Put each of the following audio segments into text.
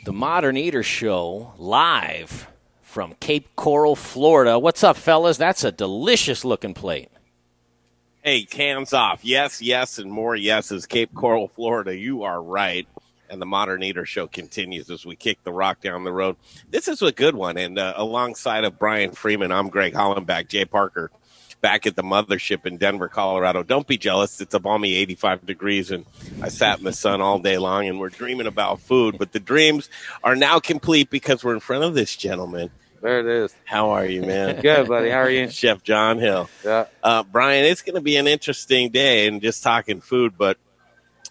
The Modern Eater Show, live from Cape Coral, Florida. What's up, fellas? That's a delicious-looking plate. Hey, hands off. Yes, yes, and more yeses. Cape Coral, Florida. You are right. And the Modern Eater Show continues as we kick the rock down the road. This is a good one. And alongside of Brian Freeman, I'm Greg Hollenbach, Jay Parker, back at the mothership in Denver, Colorado. Don't be jealous. It's a balmy 85 degrees, and I sat in the sun all day long, and we're dreaming about food. But the dreams are now complete because we're in front of this gentleman. There it is. How are you, man? Good, buddy. How are you? Chef John Hill. Yeah. Brian, it's going to be an interesting day and just talking food, but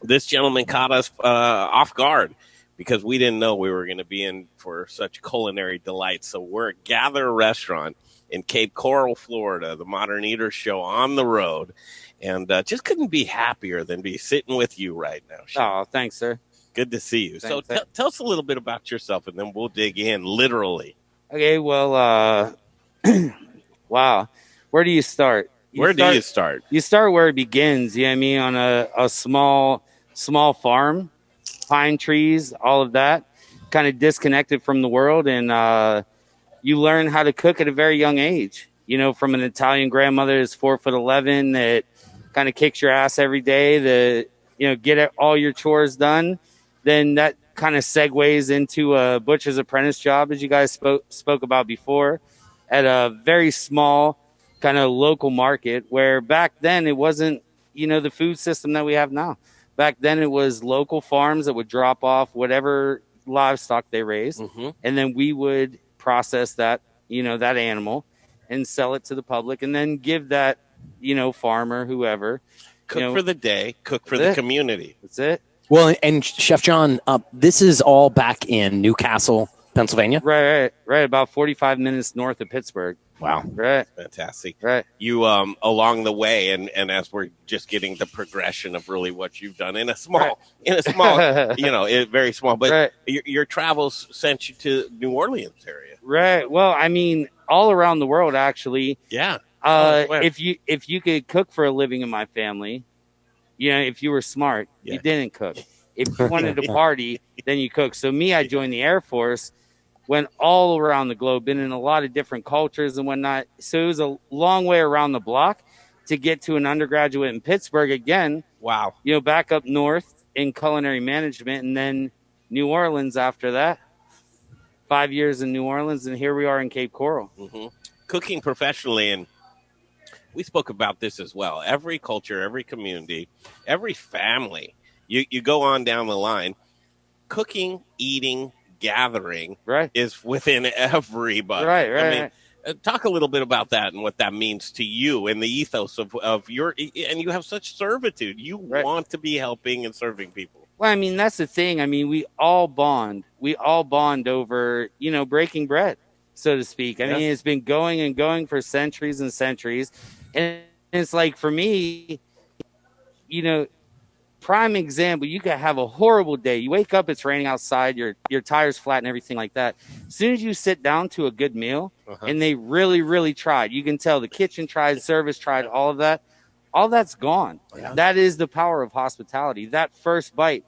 this gentleman caught us off guard because we didn't know we were going to be in for such culinary delight. So we're at Gather Restaurant in Cape Coral, Florida, the Modern Eater Show on the road, and just couldn't be happier than be sitting with you right now, Chef. Oh, thanks, sir. Good to see you. Thanks, So tell us a little bit about yourself, and then we'll dig in, literally. Okay, well, wow. Where do you start? Where do you start? You start where it begins, you know what I mean, on a small farm, pine trees, all of that, kind of disconnected from the world, and you learn how to cook at a very young age. You know, from an Italian grandmother who's 4'11" that kind of kicks your ass every day to, you know, get all your chores done. Then that kind of segues into a butcher's apprentice job, as you guys spoke about before, at a very small kind of local market where back then it wasn't, you know, the food system that we have now. Back then it was local farms that would drop off whatever livestock they raised, and then we would process that, you know, that animal and sell it to the public and then give that, you know, farmer, whoever. Cook for the day, cook for the community. That's it. Well, and Chef John, this is all back in Newcastle, Pennsylvania? Right. About 45 minutes north of Pittsburgh. Wow. Right. Fantastic. Right. You, along the way, and as we're just getting the progression of really what you've done in a small, you know, very small, but your travels sent you to New Orleans area. Right. Well, I mean, all around the world, actually. Yeah. If you could cook for a living in my family, you know, if you were smart, you didn't cook. If you wanted to party, then you cook. So me, I joined the Air Force, went all around the globe, been in a lot of different cultures and whatnot. So it was a long way around the block to get to an undergraduate in Pittsburgh again. Wow. You know, back up north in culinary management, and then New Orleans after that. 5 years in New Orleans, and here we are in Cape Coral. Cooking professionally, and we spoke about this as well. Every culture, every community, every family, you go on down the line, cooking, eating, gathering is within everybody. Right. I mean, talk a little bit about that and what that means to you and the ethos of your, and you have such servitude. You want to be helping and serving people. Well, I mean, that's the thing. I mean, we all bond over, you know, breaking bread, so to speak. I mean, it's been going and going for centuries and centuries. And it's like, for me, you know, prime example, you could have a horrible day. You wake up, it's raining outside, your tire's flat and everything like that. As soon as you sit down to a good meal, and they really, really tried, you can tell the kitchen tried, service tried, all of that, all that's gone. That is the power of hospitality. That first bite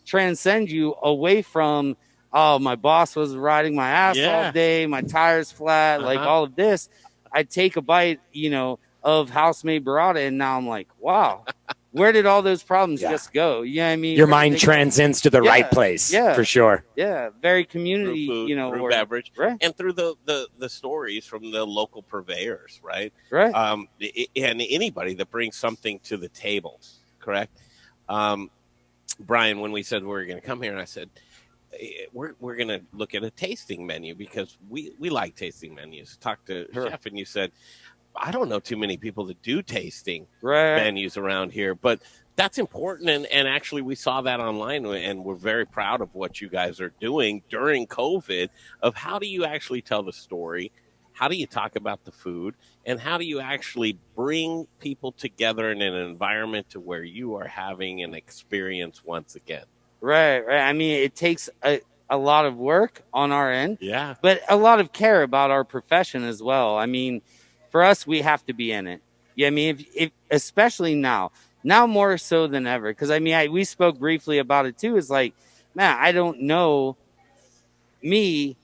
transcends you away from, oh, my boss was riding my ass all day, my tire's flat, like all of this. I take a bite, you know, of house-made burrata, and now I'm like, wow, where did all those problems just go? Yeah, I mean, your mind transcends to the right place, for sure. Yeah, very community, through food, you know, through beverage, and through the stories from the local purveyors, right? And anybody that brings something to the table, correct? Brian, when we said we were going to come here, and I said, we're going to look at a tasting menu because we like tasting menus. Talk to Chef, and you said, I don't know too many people that do tasting menus around here, but that's important. And actually we saw that online, and we're very proud of what you guys are doing during COVID of how do you actually tell the story? How do you talk about the food? And how do you actually bring people together in an environment to where you are having an experience once again? Right. I mean, it takes a lot of work on our end, but a lot of care about our profession as well. I mean, for us, we have to be in it. Yeah, I mean, if especially now more so than ever, because I mean, we spoke briefly about it too. Is like, man, I don't know me,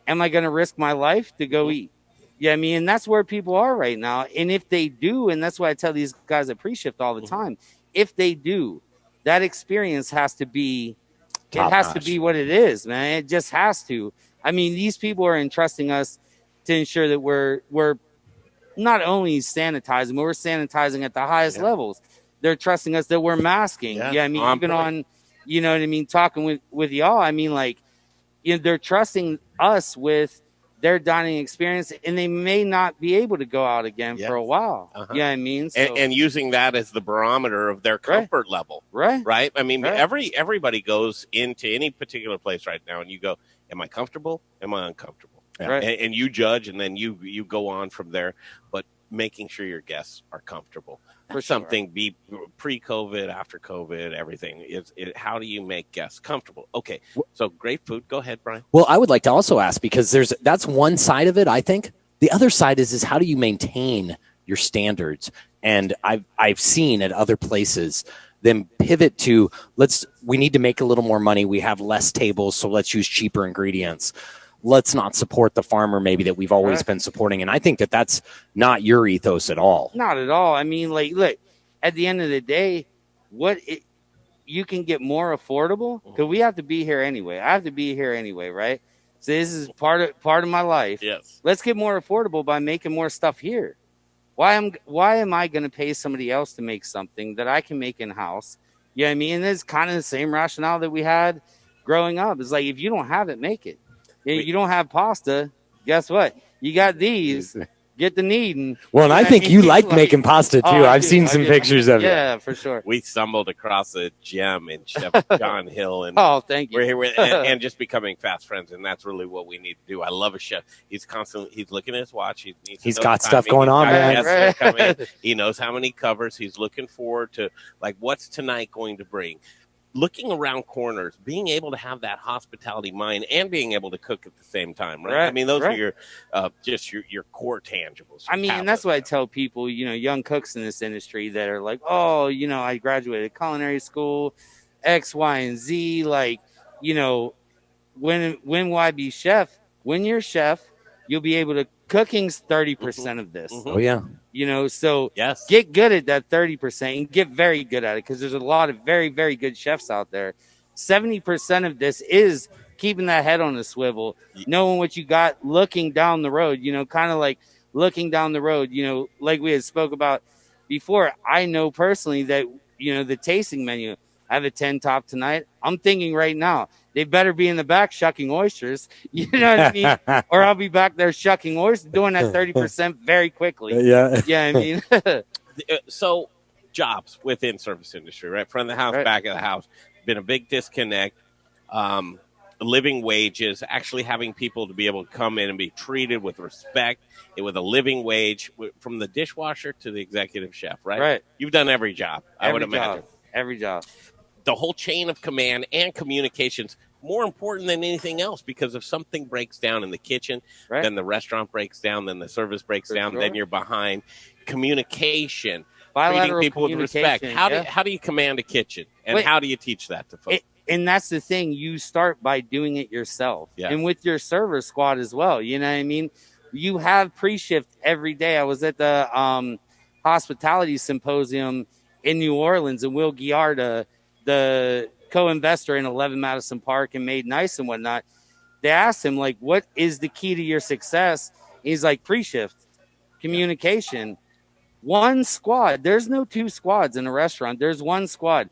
am I going to risk my life to go eat? Yeah, I mean, and that's where people are right now. And if they do, and that's why I tell these guys at pre-shift all the time, if they do, that experience has to be, it has to be what it is, man. It just has to. I mean, these people are entrusting us to ensure that we're not only sanitizing, but we're sanitizing at the highest levels. They're trusting us that we're masking. Yeah, I mean, even on, you know what I mean, talking with y'all, I mean, like, you know, they're trusting us with their dining experience, and they may not be able to go out again for a while. Yeah, I mean, so, and using that as the barometer of their comfort level, right? I mean, everybody goes into any particular place right now, and you go, "Am I comfortable? Am I uncomfortable?" And you judge, and then you go on from there. But making sure your guests are comfortable. For something, be pre-COVID, after COVID, everything. How do you make guests comfortable? Okay, so great food. Go ahead, Brian. Well, I would like to also ask, because that's one side of it, I think. The other side is how do you maintain your standards? And I've seen at other places them pivot to, we need to make a little more money. We have less tables, so let's use cheaper ingredients. Let's not support the farmer maybe that we've always been supporting. And I think that that's not your ethos at all. Not at all. I mean, like, look, at the end of the day, you can get more affordable, because we have to be here anyway. I have to be here anyway, right? So this is part of my life. Yes. Let's get more affordable by making more stuff here. Why am I going to pay somebody else to make something that I can make in-house? You know what I mean? And it's kind of the same rationale that we had growing up. It's like, if you don't have it, make it. You don't have pasta, guess what? You got these. Get the kneading. Well, and I think you like making pasta too. I've seen some pictures of it. Yeah, for sure. We stumbled across a gem in Chef John Hill, and thank you. We're here and just becoming fast friends, and that's really what we need to do. I love a chef. He's looking at his watch. He's got stuff going on, man. He knows how many covers. He's looking forward to, like, what's tonight going to bring. Looking around corners, being able to have that hospitality mind, and being able to cook at the same time, right? I mean, those are your your core tangibles. I mean, and that's what I tell people, you know, young cooks in this industry that are like, oh, you know, I graduated culinary school, X, Y, and Z. Like, you know, when will I be chef? When you're chef, you'll be able to. Cooking's 30% of this. Oh yeah. You know, so get good at that 30% and get very good at it, because there's a lot of very, very good chefs out there. 70% of this is keeping that head on the swivel, knowing what you got, looking down the road, you know, kind of like looking down the road, you know, like we had spoke about before. I know personally that, you know, the tasting menu, I have a 10 top tonight. I'm thinking right now, they better be in the back shucking oysters. You know what I mean? Or I'll be back there shucking oysters, doing that 30% very quickly. Yeah. Yeah, I mean. So jobs within service industry, right? Front of the house, back of the house. Been a big disconnect. Living wages, actually having people to be able to come in and be treated with respect, with a living wage, from the dishwasher to the executive chef, right? Right. You've done every job, I would imagine. Every job. The whole chain of command and communications, more important than anything else, because if something breaks down in the kitchen, then the restaurant breaks down, then the service breaks down, then you're behind. Communication, treating people with respect. How do you command a kitchen, and how do you teach that to folks? And that's the thing. You start by doing it yourself, and with your server squad as well. You know what I mean? You have pre-shift every day. I was at the hospitality symposium in New Orleans, and Will Giarda, the co-investor in 11 Madison Park and Made Nice and whatnot, they asked him, like, what is the key to your success? He's like, pre-shift, communication, one squad. There's no two squads in a restaurant. There's one squad.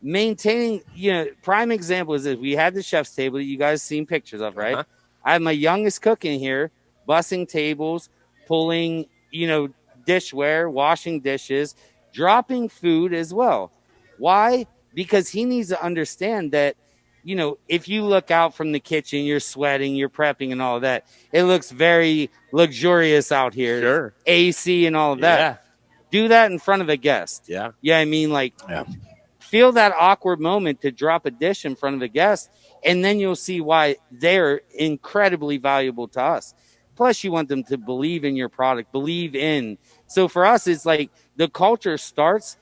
Maintaining, you know, prime example is this. We had the chef's table that you guys seen pictures of, right? I have my youngest cook in here, bussing tables, pulling, you know, dishware, washing dishes, dropping food as well. Why? Because he needs to understand that, you know, if you look out from the kitchen, you're sweating, you're prepping and all of that. It looks very luxurious out here. Sure. AC and all of that. Yeah. Do that in front of a guest. Yeah. Yeah, I mean, like, feel that awkward moment to drop a dish in front of a guest, and then you'll see why they're incredibly valuable to us. Plus, you want them to believe in your product, believe in. So for us, it's like the culture starts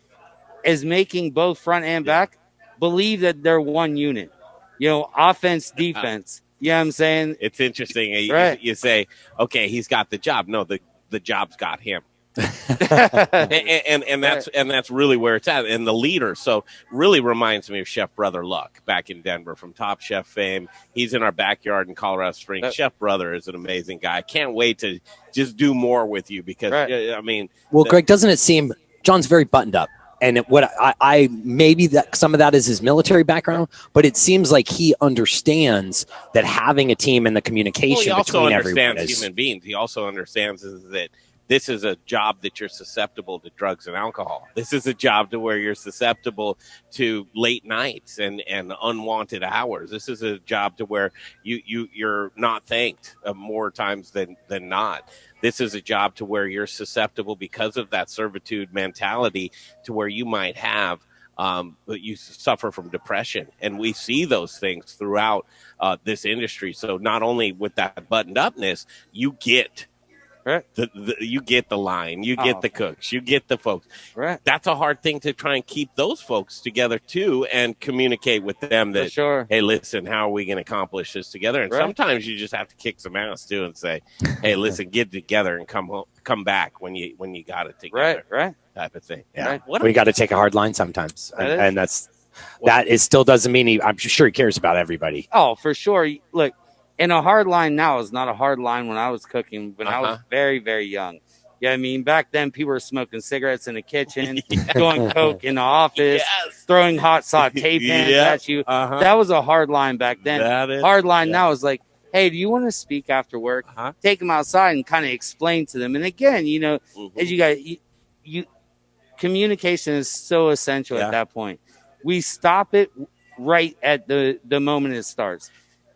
as making both front and back believe that they're one unit. You know, offense, defense. You know what I'm saying? It's interesting. Right. You say, okay, he's got the job. No, the job's got him. and that's really where it's at. And the leader, so really reminds me of Chef Brother Luck back in Denver from Top Chef fame. He's in our backyard in Colorado Springs. Chef Brother is an amazing guy. Can't wait to just do more with you because I mean, well, Greg, doesn't it seem John's very buttoned up? And what I maybe that some of that is his military background, but it seems like he understands that having a team and the communication between everyone is. He also understands human beings. He also understands that this is a job that you're susceptible to drugs and alcohol. This is a job to where you're susceptible to late nights and unwanted hours. This is a job to where you're not thanked more times than not. This is a job to where you're susceptible because of that servitude mentality to where you might have you suffer from depression. And we see those things throughout this industry. So not only with that buttoned upness, you get right. You get the line, you get the cooks, you get the folks. Right. That's a hard thing to try and keep those folks together too, and communicate with them that, hey, listen, how are we going to accomplish this together? And sometimes you just have to kick some ass too and say, hey, listen, get together and come back when you got it together. Right. Type of thing. Yeah. We got to take a hard line sometimes, and that still doesn't mean I'm sure he cares about everybody. Oh, for sure. Look. And a hard line now is not a hard line when I was cooking, when I was very, very young. Yeah, I mean, back then people were smoking cigarettes in the kitchen, doing coke in the office, throwing hot saute pans at you. That was a hard line back then. Hard line now is like, hey, do you want to speak after work? Take them outside and kind of explain to them. And again, you know, as you guys, you communication is so essential at that point. We stop it right at the moment it starts.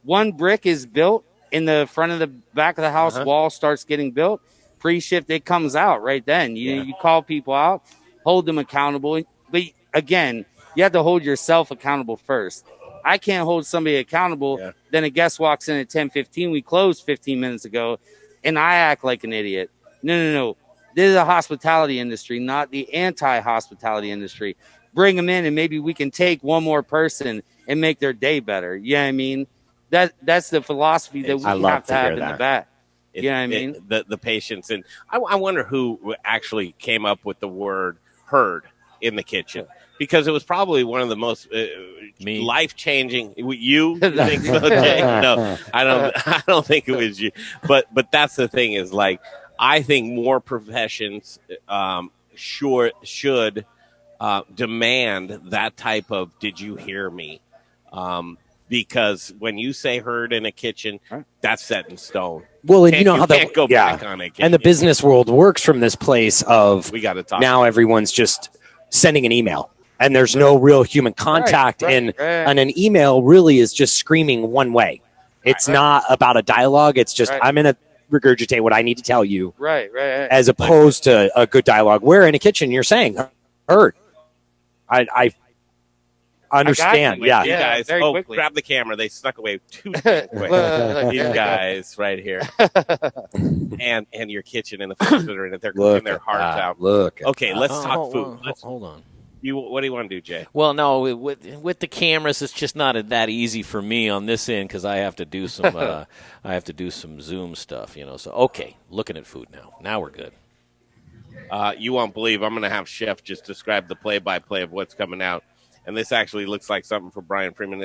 One brick is built in the front of the back of the house, wall starts getting built, pre-shift, it comes out right then. You call people out, hold them accountable. But again, you have to hold yourself accountable first. I can't hold somebody accountable. Then a guest walks in at 10:15. We closed 15 minutes ago, and I act like an idiot. No. This is a hospitality industry, not the anti-hospitality industry. Bring them in, and maybe we can take one more person and make their day better. You know what I mean? That's the philosophy that we have to have in the back. You know what I mean? The patience. And I wonder who actually came up with the word herd in the kitchen, because it was probably one of the most life-changing. You think so, Jay? No, I don't think it was you. But that's the thing is, like, I think more professions should demand that type of "did you hear me?" Because when you say herd in a kitchen, that's set in stone. Well, and you know how that go back on it. And the business world works from this place of we got to talk. Now everyone's just sending an email, and there's no real human contact. And an email really is just screaming one way. It's not about a dialogue. It's just I'm going to regurgitate what I need to tell you. Right. As opposed to a good dialogue, where in a kitchen you're saying herd. I understand. You guys. Quickly. Grab the camera. They snuck away too quick. These guys right here. and your kitchen and the folks that are in it, they're cooking their hearts out. Okay, let's talk food. Hold on. What do you want to do, Jay? Well, no, with the cameras, it's just not that easy for me on this end because I have to do some Zoom stuff, you know. So okay, looking at food now. Now we're good. You won't believe I'm going to have Chef just describe the play-by-play of what's coming out. And this actually looks like something for Brian Freeman.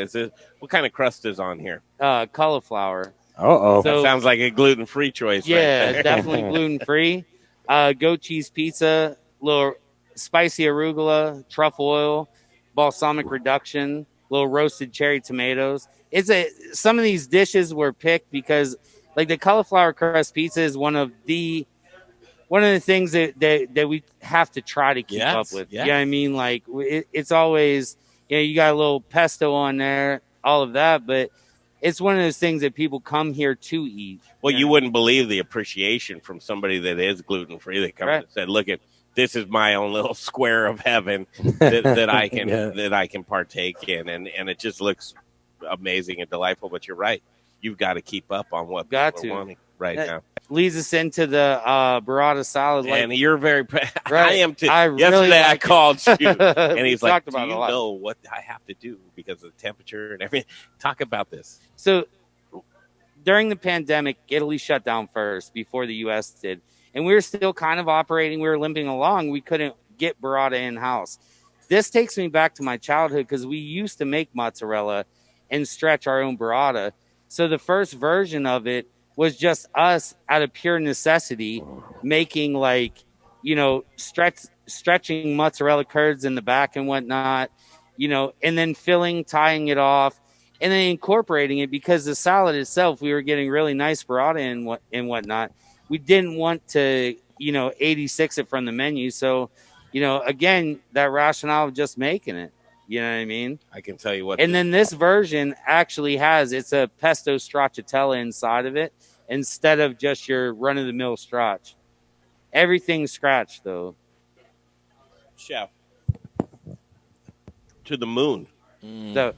What kind of crust is on here? Cauliflower. So, that sounds like a gluten-free choice. Yeah, right there. Definitely gluten-free. Goat cheese pizza, little spicy arugula, truffle oil, balsamic reduction, little roasted cherry tomatoes. Some of these dishes were picked because, like, the cauliflower crust pizza is one of the things that we have to try to keep up with. Yeah, you know what I mean? Like, it's always, you got a little pesto on there, all of that, but it's one of those things that people come here to eat. Well, you wouldn't believe the appreciation from somebody that is gluten-free that comes and said, look, this is my own little square of heaven that I can that I can partake in. And it just looks amazing and delightful. But you're right. You've got to keep up on what people are wanting right now. Leads us into the burrata salad. And you're very I am too. Yesterday I called you, and he's like, do you know what I have to do because of the temperature and everything? Talk about this. So during the pandemic, Italy shut down first before the U.S. did. And we were still kind of operating. We were limping along. We couldn't get burrata in-house. This takes me back to my childhood because we used to make mozzarella and stretch our own burrata. So the first version of it was just us out of pure necessity making stretching mozzarella curds in the back and whatnot, and then filling, tying it off, and then incorporating it because the salad itself, we were getting really nice burrata and whatnot. We didn't want to, 86 it from the menu. So, again, that rationale of just making it, you know what I mean? I can tell you what. And then this version actually it's a pesto stracciatella inside of it instead of just your run-of-the-mill stracci. Everything's scratched, though. Chef. To the moon. So,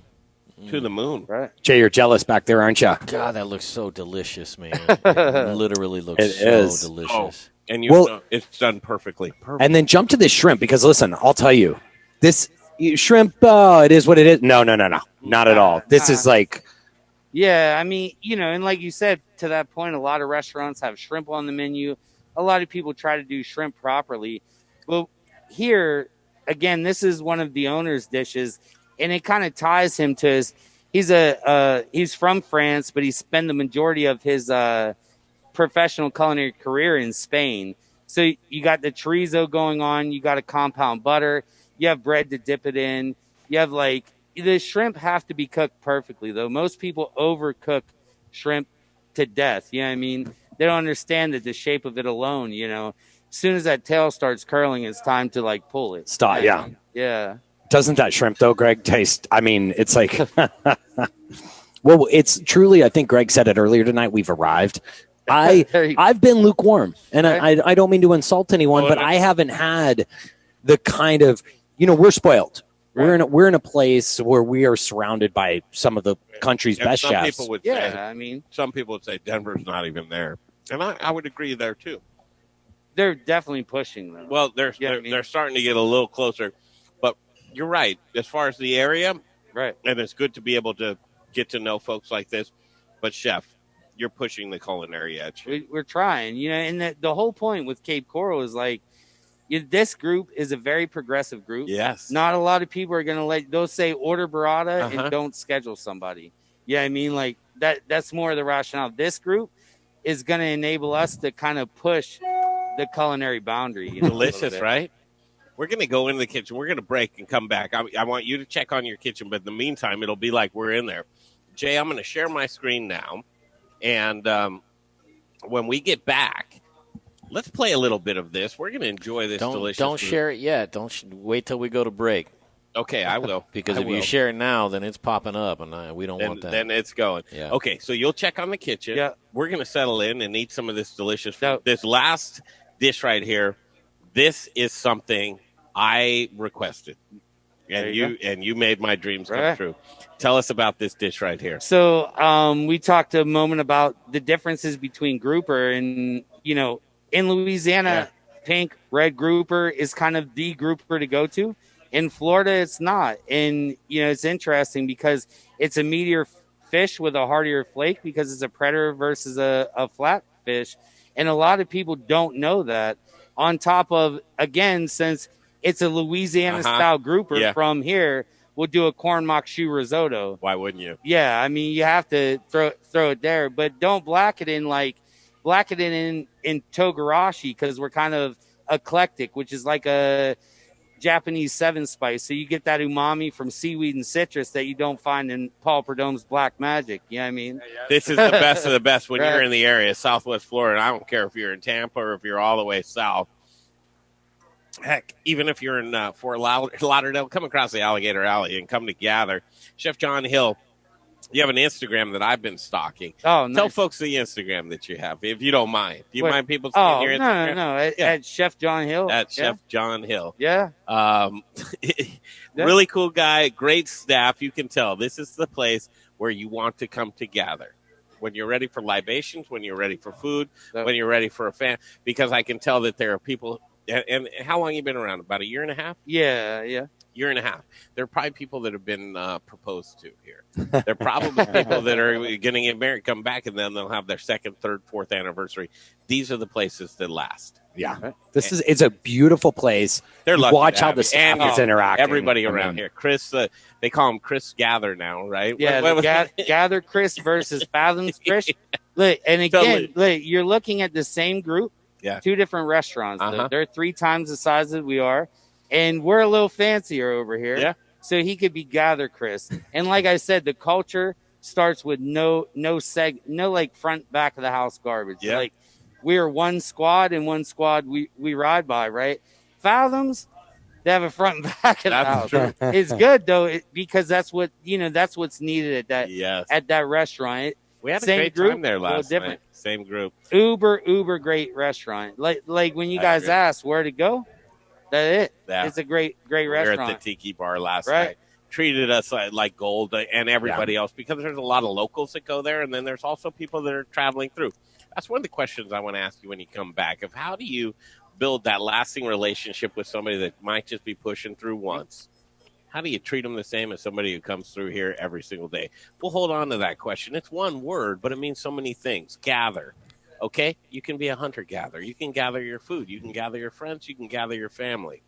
to the moon. Right. Jay, you're jealous back there, aren't you? God, that looks so delicious, man. It literally looks delicious. Oh, and it's done perfectly. And then jump to this shrimp because, listen, I'll tell you, this shrimp, it is what it is. No, not at all. This is like... Yeah, I mean, and like you said, to that point, a lot of restaurants have shrimp on the menu. A lot of people try to do shrimp properly. Well, here, again, this is one of the owner's dishes, and it kind of ties him to he's from France, but he spent the majority of his professional culinary career in Spain. So you got the chorizo going on, you got a compound butter, you have bread to dip it in, you have the shrimp have to be cooked perfectly, though. Most people overcook shrimp to death. You know what I mean? They don't understand that the shape of it alone, as soon as that tail starts curling, it's time to pull it. Stop, yeah. Yeah. Doesn't that shrimp, though, Greg, taste? I mean, it's like, well, it's truly, I think Greg said it earlier tonight, we've arrived. I've been lukewarm, and I don't mean to insult anyone, but I haven't had the kind of, we're spoiled. Right. We're in a place where we are surrounded by some of the country's best chefs. People would say, some people would say Denver's not even there, and I would agree there too. They're definitely pushing them. Well, they're starting to get a little closer, but you're right as far as the area, right? And it's good to be able to get to know folks like this. But chef, you're pushing the culinary edge. We're trying, and the whole point with Cape Coral is this group is a very progressive group. Yes. Not a lot of people are going to they'll say order burrata and don't schedule somebody. Yeah, I mean, that's more of the rationale. This group is going to enable us to kind of push the culinary boundary. Delicious, right? We're going to go into the kitchen. We're going to break and come back. I want you to check on your kitchen, but in the meantime, it'll be like we're in there. Jay, I'm going to share my screen now. And when we get back, let's play a little bit of this. We're going to enjoy this delicious Don't food. share it yet. Wait till we go to break. Okay, I will. Because if you share it now, then it's popping up, and we don't want that. Then it's going. Yeah. Okay, so you'll check on the kitchen. Yeah. We're going to settle in and eat some of this delicious food. This last dish right here, this is something I requested. And you made my dreams come true. Tell us about this dish right here. So we talked a moment about the differences between grouper and, in Louisiana, pink, red grouper is kind of the grouper to go to. In Florida, it's not. And, it's interesting because it's a meatier fish with a heartier flake because it's a predator versus a flat fish. And a lot of people don't know that. On top of, again, since it's a Louisiana-style grouper from here, we'll do a corn mock shoe risotto. Why wouldn't you? Yeah, I mean, you have to throw it there. But don't black it in togarashi because we're kind of eclectic, which is like a Japanese 7-spice. So you get that umami from seaweed and citrus that you don't find in Paul Prudhomme's Black Magic. You know what I mean? This is the best of the best when you're in the area, Southwest Florida. I don't care if you're in Tampa or if you're all the way south. Heck, even if you're in Fort Lauderdale, come across the Alligator Alley and come to gather. Chef John Hill, you have an Instagram that I've been stalking. Oh, nice. Tell folks the Instagram that you have, if you don't mind. Do you mind people seeing your Instagram? No. At Chef John Hill. At Chef John Hill. Yeah. Really cool guy, great staff. You can tell this is the place where you want to come to gather. When you're ready for libations, when you're ready for food, when you're ready for a fan. Because I can tell that there are people. And how long you been around? About a year and a half? Yeah. year and a half. There are probably people that have been proposed to here. There are probably people that are going to get married, come back, and then they'll have their second, third, fourth anniversry. These are the places that last. Yeah, it's a beautiful place. They're lucky. Watch how the staff is interacting. Everybody around here, Chris. They call him Chris Gather now, right? Yeah, Gather Chris versus Fathoms Chris. Look, and again, look, you're looking at the same group. Yeah, 2 different restaurants. They're 3 times the size that we are. And we're a little fancier over here. Yeah. So he could be Gather Chris. And like I said, the culture starts with no like front, back of the house garbage. Yeah. Like we are one squad, and one squad we ride by, right? Fathoms, they have a front and back of the house. True. It's good though, because that's what that's what's needed at that restaurant. We had a great time there last night. Same group. Uber great restaurant. Like when you guys asked where to go. That's it. Yeah. It's a great restaurant. We were at the Tiki Bar last night. Treated us like gold and everybody else, because there's a lot of locals that go there, and then there's also people that are traveling through. That's one of the questions I want to ask you when you come back, of how do you build that lasting relationship with somebody that might just be pushing through once? How do you treat them the same as somebody who comes through here every single day? We'll hold on to that question. It's one word, but it means so many things. Gather. Okay, you can be a hunter-gatherer. You can gather your food. You can gather your friends. You can gather your family.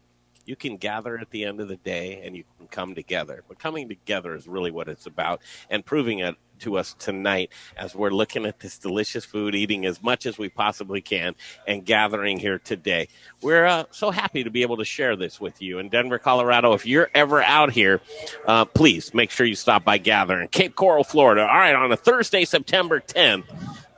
You can gather at the end of the day, and you can come together. But coming together is really what it's about, and proving it to us tonight as we're looking at this delicious food, eating as much as we possibly can, and gathering here today. We're so happy to be able to share this with you in Denver, Colorado. If you're ever out here, please make sure you stop by Gather in Cape Coral, Florida. All right, on a Thursday, September 10th.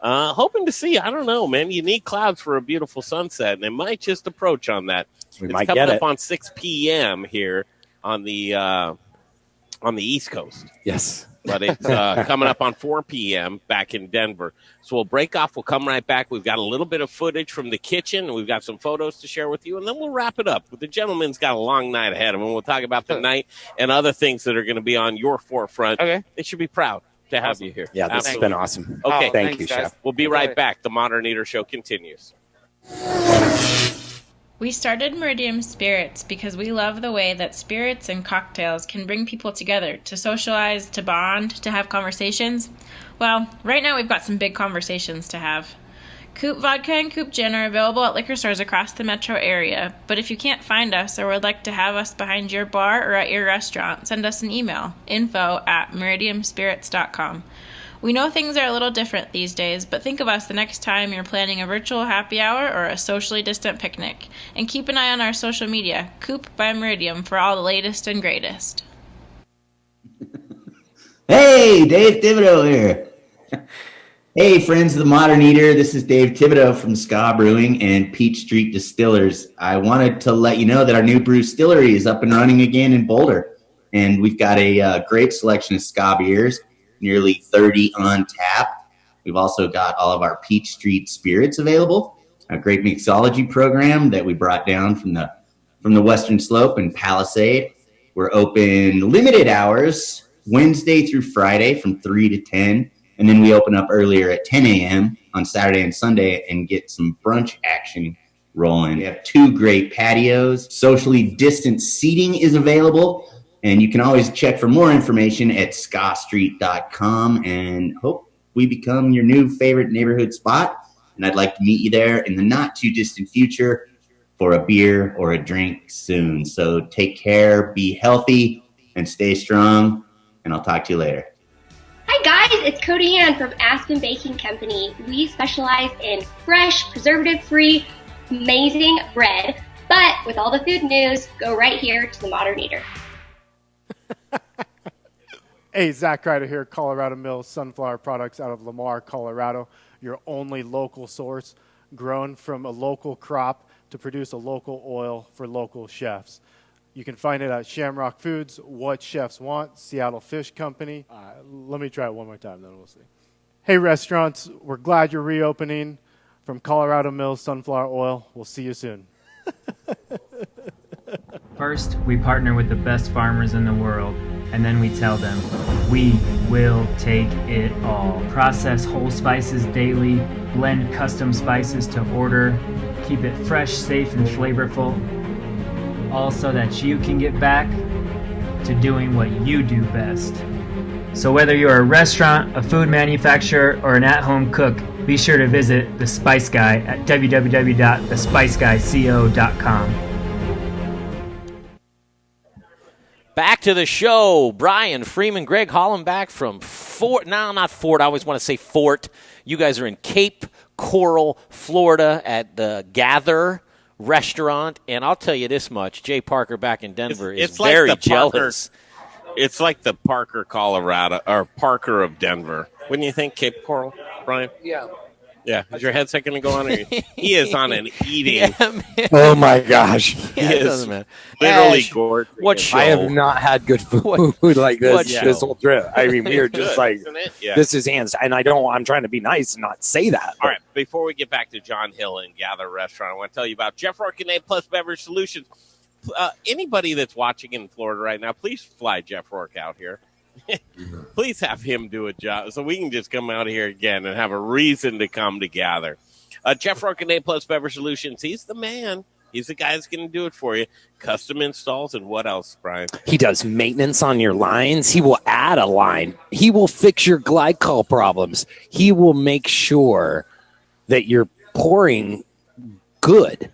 Hoping to see, I don't know, man. You need clouds for a beautiful sunset, and it might just approach on that. It's coming up on 6 p.m. here on the East Coast. Yes. But it's coming up on 4 p.m. back in Denver. So we'll break off. We'll come right back. We've got a little bit of footage from the kitchen, and we've got some photos to share with you, and then we'll wrap it up. The gentleman's got a long night ahead of him. We'll talk about the night and other things that are going to be on your forefront. Okay. They should be proud to have you here. Yeah, this has been awesome. Okay. Thank you, Chef. We'll be right back. The Modern Eater Show continues. We started Meridian Spirits because we love the way that spirits and cocktails can bring people together to socialize, to bond, to have conversations. Well, right now we've got some big conversations to have. Coop Vodka and Coop Gin are available at liquor stores across the metro area, but if you can't find us or would like to have us behind your bar or at your restaurant, send us an email, info@meridianspirits.com. We know things are a little different these days, but think of us the next time you're planning a virtual happy hour or a socially distant picnic. And keep an eye on our social media, Coop by Meridian, for all the latest and greatest. Hey, Dave Thibodeau here. Hey, friends of the Modern Eater. This is Dave Thibodeau from Ska Brewing and Peach Street Distillers. I wanted to let you know that our new brew distillery is up and running again in Boulder. And we've got a great selection of Ska beers. Nearly 30 on tap. We've also got all of our Peach Street spirits available. A great mixology program that we brought down from the Western Slope and Palisade. We're open limited hours, Wednesday through Friday from 3 to 10. And then we open up earlier at 10 a.m. on Saturday and Sunday and get some brunch action rolling. We have 2 great patios. Socially distanced seating is available. And you can always check for more information at scastreet.com, and hope we become your new favorite neighborhood spot. And I'd like to meet you there in the not too distant future for a beer or a drink soon. So take care, be healthy, and stay strong. And I'll talk to you later. Hi guys, it's Cody Ann from Aspen Baking Company. We specialize in fresh, preservative-free, amazing bread. But with all the food news, go right here to the Modern Eater. Hey, Zach Ryder here, Colorado Mills Sunflower Products out of Lamar, Colorado. Your only local source, grown from a local crop to produce a local oil for local chefs. You can find it at Shamrock Foods, What Chefs Want, Seattle Fish Company. Let me try it one more time, then we'll see. Hey, restaurants, we're glad you're reopening. From Colorado Mills Sunflower Oil, we'll see you soon. First, we partner with the best farmers in the world, and then we tell them, we will take it all. Process whole spices daily, blend custom spices to order, keep it fresh, safe, and flavorful, all so that you can get back to doing what you do best. So whether you're a restaurant, a food manufacturer, or an at-home cook, be sure to visit The Spice Guy at www.thespiceguyco.com. Back to the show. Brian, Freeman, Greg Hollenbach from Fort. No, not Fort. I always want to say Fort. You guys are in Cape Coral, Florida at the Gather restaurant. And I'll tell you this much. Jay Parker back in Denver is very jealous. It's like the Parker, Colorado, or Parker of Denver. Wouldn't you think, Cape Coral, Brian? Yeah. Yeah. Is your headset going to go on? Or he is on an eating. Yeah, oh, my gosh. Yeah, it doesn't matter. Literally gorgeous. What show? I have not had good food like this whole trip. I mean, we are just like, this is hands. And I'm trying to be nice and not say that. All right. Before we get back to John Hill and Gather Restaurant, I want to tell you about Jeff Rourke and A Plus Beverage Solutions. Anybody that's watching in Florida right now, please fly Jeff Rourke out here. Please have him do a job so we can just come out here again and have a reason to come together. Jeff Rourke and A Plus Beverage Solutions, he's the man. He's the guy that's going to do it for you. Custom installs and what else, Brian? He does maintenance on your lines. He will add a line. He will fix your glycol problems. He will make sure that you're pouring good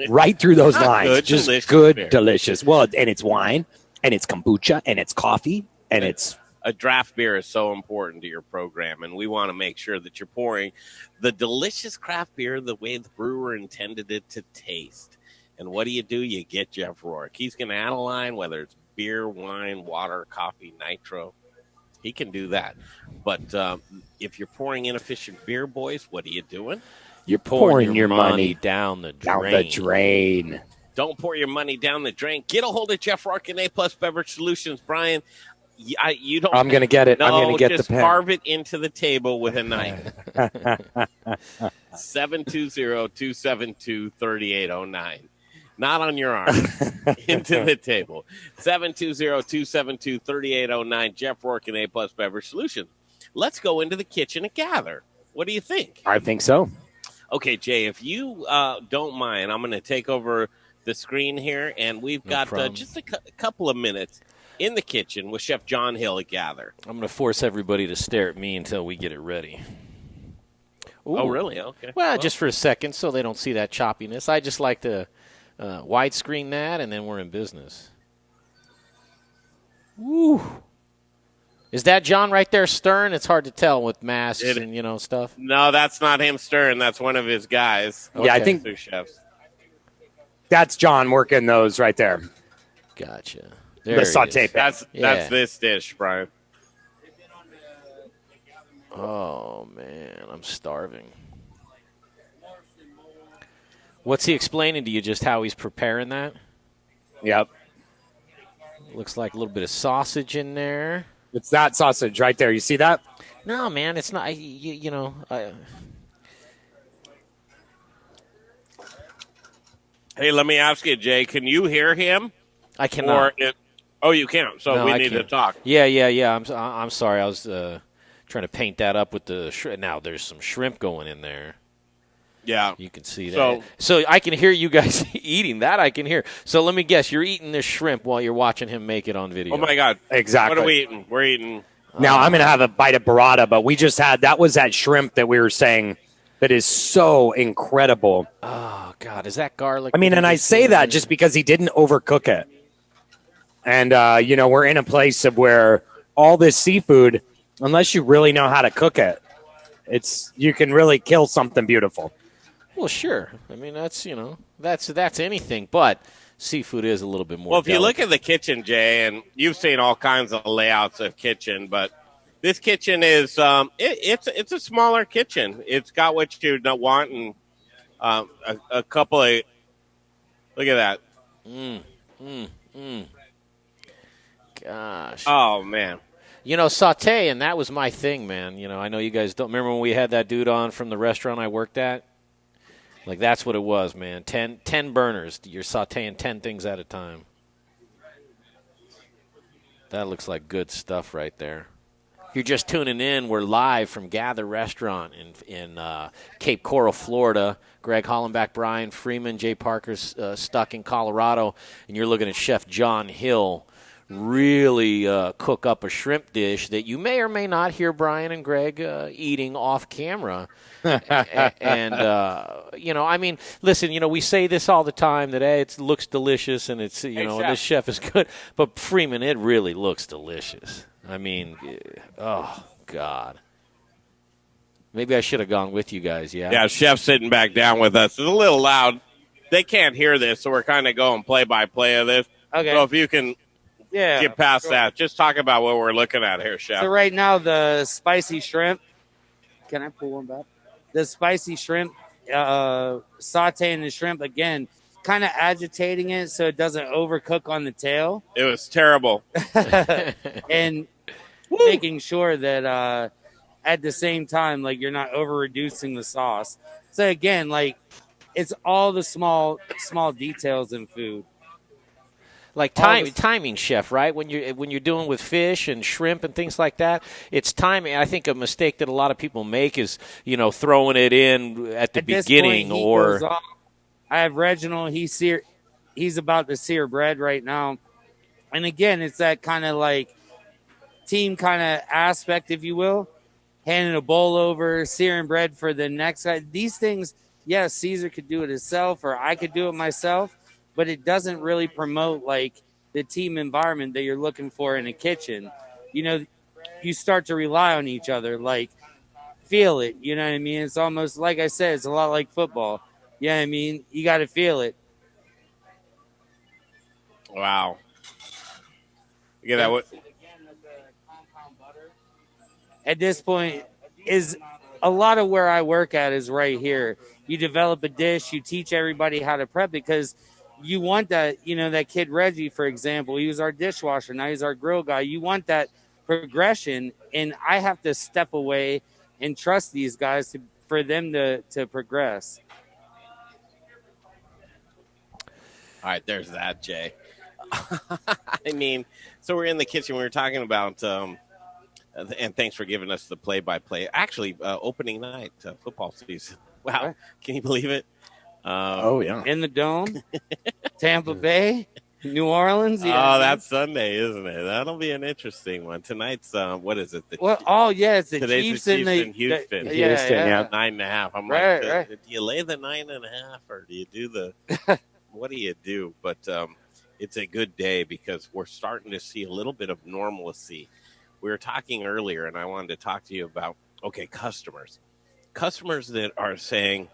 right through those lines. Good, just delicious good, beer. delicious. Well, and it's wine, and it's kombucha, and it's coffee, and it's... A draft beer is so important to your program, and we want to make sure that you're pouring the delicious craft beer the way the brewer intended it to taste. And what do? You get Jeff Rourke. He's going to add a line, whether it's beer, wine, water, coffee, nitro. He can do that. But if you're pouring inefficient beer, boys, what are you doing? You're pouring your money down the drain. Don't pour your money down the drain. Get a hold of Jeff Rourke and A Plus Beverage Solutions, Brian. You don't. I'm going to get it. No, I'm going to get the just pen. carve it into the table with a knife. 720-272-3809. Not on your arm. Into the table. 720-272-3809. Jeff Rourke and A Plus Beverage Solutions. Let's go into the kitchen and gather. What do you think? I think so. Okay, Jay, if you don't mind, I'm going to take over the screen here, and we've got just a couple of minutes in the kitchen with Chef John Hill at Gather. I'm going to force everybody to stare at me until we get it ready. Ooh. Oh, really? Okay. Well, just for a second so they don't see that choppiness. I just like to widescreen that, and then we're in business. Woo. Is that John right there stirring? It's hard to tell with masks and, stuff. No, that's not him stirring. That's one of his guys. Yeah, I think chefs. That's John working those right there. Gotcha. The saute pan. That's this dish, Brian. Oh, man, I'm starving. What's he explaining to you, just how he's preparing that? Yep. Looks like a little bit of sausage in there. It's that sausage right there. You see that? No, man, it's not. Hey, let me ask you, Jay, can you hear him? I cannot. You can't. So we need to talk. Yeah. I'm sorry. I was trying to paint that up with the shrimp. Now there's some shrimp going in there. Yeah. You can see that. So I can hear you guys eating that. I can hear. So let me guess. You're eating this shrimp while you're watching him make it on video. Oh, my God. Exactly. What are we eating? We're eating. Now I'm going to have a bite of burrata, but we just had – that was that shrimp that we were saying that is so incredible. Oh, God. Is that garlic? I mean, and I say that just because he didn't overcook it. And, we're in a place of where all this seafood, unless you really know how to cook it, you can really kill something beautiful. Well, sure. I mean, that's anything, but seafood is a little bit more. Well, if you look at the kitchen, Jay, and you've seen all kinds of layouts of kitchen, but this kitchen is it's a smaller kitchen. It's got what you want, and a couple of look at that. Gosh. Oh man. Saute, and that was my thing, man. I know you guys don't remember when we had that dude on from the restaurant I worked at. Like, that's what it was, man. 10 burners. You're sauteing 10 things at a time. That looks like good stuff right there. If you're just tuning in, we're live from Gather Restaurant in Cape Coral, Florida. Greg Hollenbach, Brian Freeman, Jay Parker's stuck in Colorado, and you're looking at Chef John Hill really cook up a shrimp dish that you may or may not hear Brian and Greg eating off camera. And I mean, listen, we say this all the time that it looks delicious and it's, and this chef is good. But Freeman, it really looks delicious. I mean, oh, God. Maybe I should have gone with you guys, yeah? Yeah, chef's sitting back down with us. It's a little loud. They can't hear this, so we're kind of going play-by-play of this. Okay. So if you can get past that, just talk about what we're looking at here, chef. So right now, the spicy shrimp. Can I pull one back? The spicy shrimp, sauteing the shrimp, again, kind of agitating it so it doesn't overcook on the tail. It was terrible. And making sure that at the same time, like, you're not over-reducing the sauce. So, again, like, it's all the small details in food. Like timing, chef, right? When you're doing with fish and shrimp and things like that, it's timing. I think a mistake that a lot of people make is, throwing it in at the beginning. I have Reginald. He's about to sear bread right now, and again, it's that kind of like team kind of aspect, if you will. Handing a bowl over, searing bread for the next guy. These things, yes, Caesar could do it himself, or I could do it myself. But it doesn't really promote like the team environment that you're looking for in a kitchen. You start to rely on each other, like feel it. You know what I mean? It's almost like I said, it's a lot like football. Yeah, I mean, you got to feel it. Wow. You get that? What? At this point, is a lot of where I work at is right here. You develop a dish, you teach everybody how to prep because you want that, that kid Reggie, for example, he was our dishwasher. Now he's our grill guy. You want that progression, and I have to step away and trust these guys for them to progress. All right, there's that, Jay. I mean, so we're in the kitchen. We were talking about, and thanks for giving us the play-by-play. Actually, opening night, football season. Wow, can you believe it? Yeah. In the Dome, Tampa Bay, New Orleans. Yeah. Oh, that's Sunday, isn't it? That'll be an interesting one. Tonight's, what is it? It's the Chiefs in Houston. Yeah. 9.5. I'm right. Do you lay the 9.5 or do you do the, what do you do? But it's a good day because we're starting to see a little bit of normalcy. We were talking earlier, and I wanted to talk to you about, customers that are saying,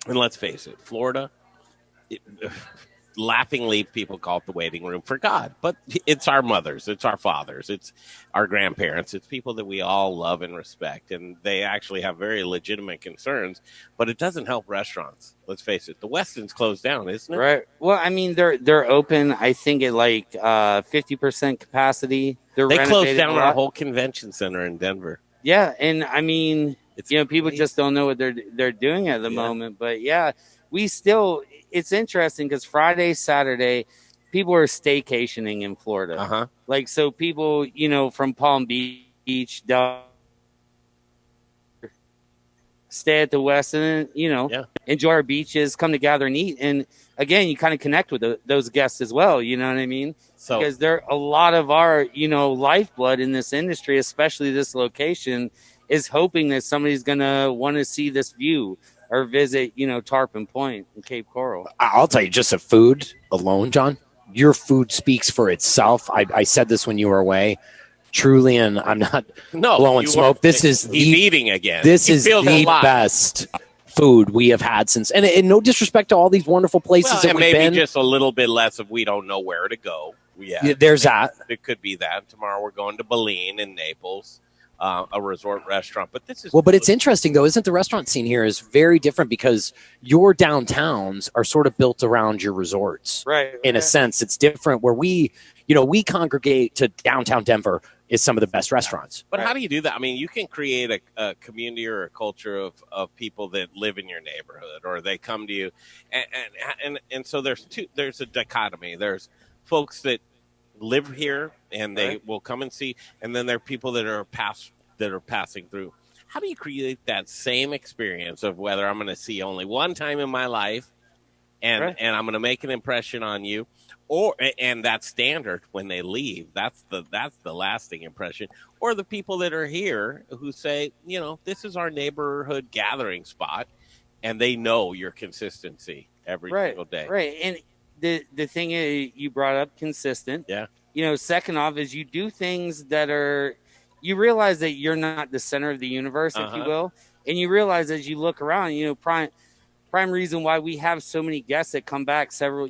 and let's face it, Florida, laughingly, people call it the waiting room for God. But it's our mothers, it's our fathers, it's our grandparents, it's people that we all love and respect. And they actually have very legitimate concerns, but it doesn't help restaurants. Let's face it. The Westin's closed down, isn't it? Right. Well, I mean, they're open, I think, at like 50% capacity. They closed down our whole convention center in Denver. Yeah. And I mean, people just don't know what they're doing at the moment. But yeah, it's interesting because Friday, Saturday, people are staycationing in Florida. Uh-huh. Like, so people, from Palm Beach, stay at the West and, enjoy our beaches, come together and eat. And again, you kind of connect with those guests as well. You know what I mean? Because they're a lot of our, lifeblood in this industry, especially this location, is hoping that somebody's going to want to see this view or visit, Tarpon Point and Cape Coral. I'll tell you, just the food alone, John, your food speaks for itself. I said this when you were away. Truly, and I'm not blowing smoke. This is eating again. This is the best food we have had since. And no disrespect to all these wonderful places that we've been. Maybe just a little bit less of we don't know where to go. Yeah, there's that. It could be that. Tomorrow we're going to Belen in Naples. A resort restaurant, but this is but it's interesting though, isn't the restaurant scene here is very different because your downtowns are sort of built around your resorts, right? In a sense, it's different where we congregate to downtown Denver is some of the best restaurants. But how do you do that? I mean, you can create a community or a culture of people that live in your neighborhood or they come to you, and so there's a dichotomy. There's folks that live here and they will come and see, and then there are people that are passing through. How do you create that same experience of whether I'm going to see only one time in my life and I'm going to make an impression on you. And that's standard when they leave. That's the lasting impression. Or the people that are here who say, this is our neighborhood gathering spot, and they know your consistency every single day. Right. And the thing is, you brought up consistent. Yeah. Second off is you do things that are, you realize that you're not the center of the universe, if you will. And you realize as you look around, prime reason why we have so many guests that come back several,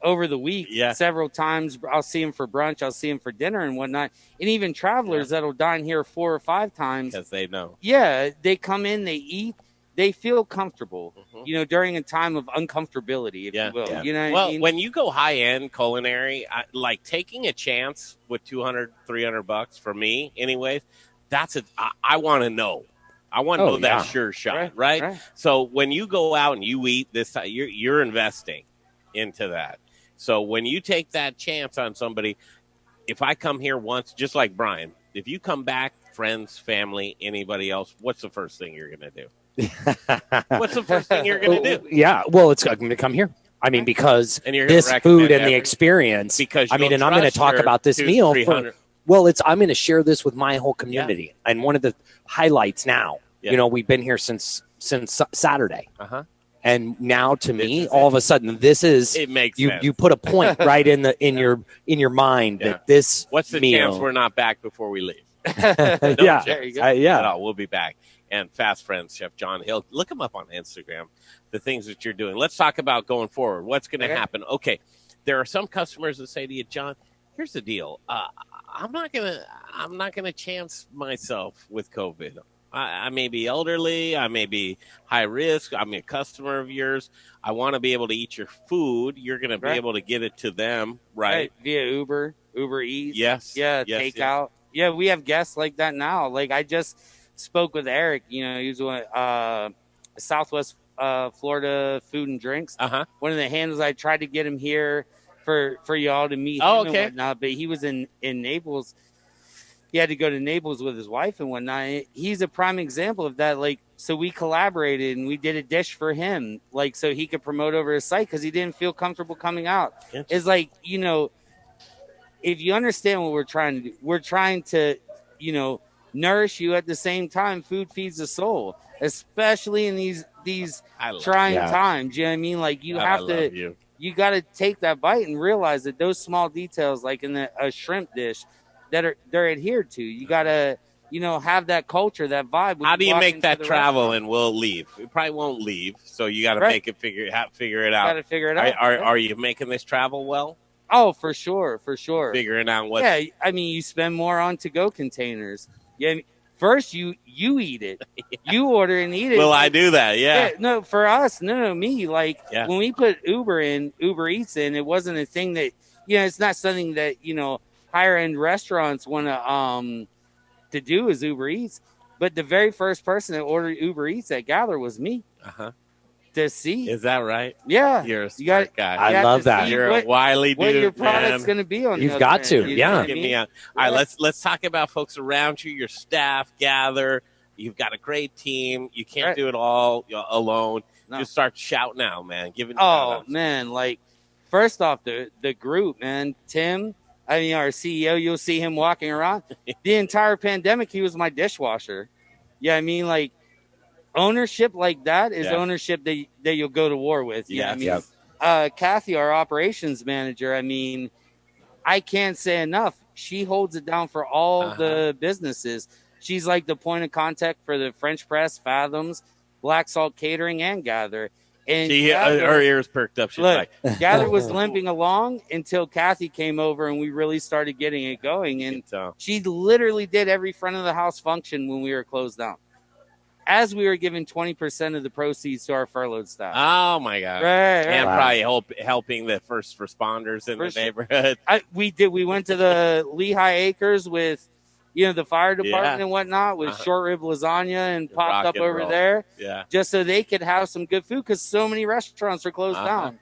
over the week, several times. I'll see them for brunch, I'll see them for dinner and whatnot. And even travelers that'll dine here 4 or 5 times. Because they know. Yeah, they come in, they eat, they feel comfortable, during a time of uncomfortability, if you will. Yeah. You know well, what I mean? When you go high-end culinary, like taking a chance with $200, $300 for me, anyways, I want to know. I want to know that sure shot, right? So when you go out and you eat this, you're investing into that. So when you take that chance on somebody, if I come here once, just like Brian, if you come back, friends, family, anybody else, what's the first thing you're going to do? What's the first thing you're going to do? Yeah, well, it's going to come here. I mean, because this food and the experience. Because and I'm going to talk about this meal. I'm going to share this with my whole community. And one of the highlights now, we've been here since Saturday. And now, to me, all of a sudden, it makes you. Sense. You put a point right in your mind that this. What's the chance we're not back before we leave? No, we'll be back. And fast friends, Chef John Hill, look him up on Instagram. The things that you're doing. Let's talk about going forward. What's going to happen? Okay, there are some customers that say to you, John, here's the deal. I'm not gonna chance myself with COVID. I may be elderly. I may be high risk. I'm a customer of yours. I want to be able to eat your food. You're going to be able to get it to them, right? Via Uber Eats. Yes. Yeah, takeout. Yes. Yeah, we have guests like that now. Like I just spoke with Eric. He was Southwest Florida Food and Drinks. One of the handles. I tried to get him here for y'all to meet him and whatnot, but he was in Naples. He had to go to Naples with his wife and whatnot. He's a prime example of that. Like, so we collaborated and we did a dish for him, like, so he could promote over his site because he didn't feel comfortable coming out. It's like, if you understand what we're trying to do, we're trying to, nourish you at the same time. Food feeds the soul, especially in these trying times. You know what I mean? Like, you have to, you got to take that bite and realize that those small details, like in a shrimp dish, they're adhered to. You gotta, have that culture, that vibe. How do you make that travel and we'll leave? We probably won't leave, so you got to make it figure it out. Got to figure it out. Are you making this travel well? Oh, for sure. Figuring out what? Yeah, I mean, you spend more on to-go containers. Yeah, first you eat it, you order and eat it. Well, I do that. Yeah. No, for us, me. Like when we put Uber Eats in, it wasn't a thing that it's not something that higher end restaurants want to do is Uber Eats. But the very first person that ordered Uber Eats at Gather was me. To see. Is that right? Yeah. You're a smart guy. I love that. You're a wily dude. What your product's going to be on. You've got to. Yeah. Get me out. All right, let's talk about folks around you, your staff, Gather. You've got a great team. You can't do it all alone. No. Just start shouting out, man. Man, like first off the group, man. Tim, our CEO, you'll see him walking around. The entire pandemic, he was my dishwasher. Yeah, I mean, like, ownership like that is ownership that you'll go to war with. Kathy, our operations manager, I can't say enough. She holds it down for all the businesses. She's like the point of contact for the French Press, Fathoms, Black Salt Catering, and Gather. And her ears perked up. She's like, Gather was limping along until Kathy came over and we really started getting it going. And she literally did every front of the house function when we were closed down, as we were giving 20% of the proceeds to our furloughed staff. Oh my God! Right. And probably helping the first responders in the neighborhood. We went to the Lehigh Acres with, the fire department and whatnot with short rib lasagna and popped up over there. Yeah. Just so they could have some good food because so many restaurants are closed down.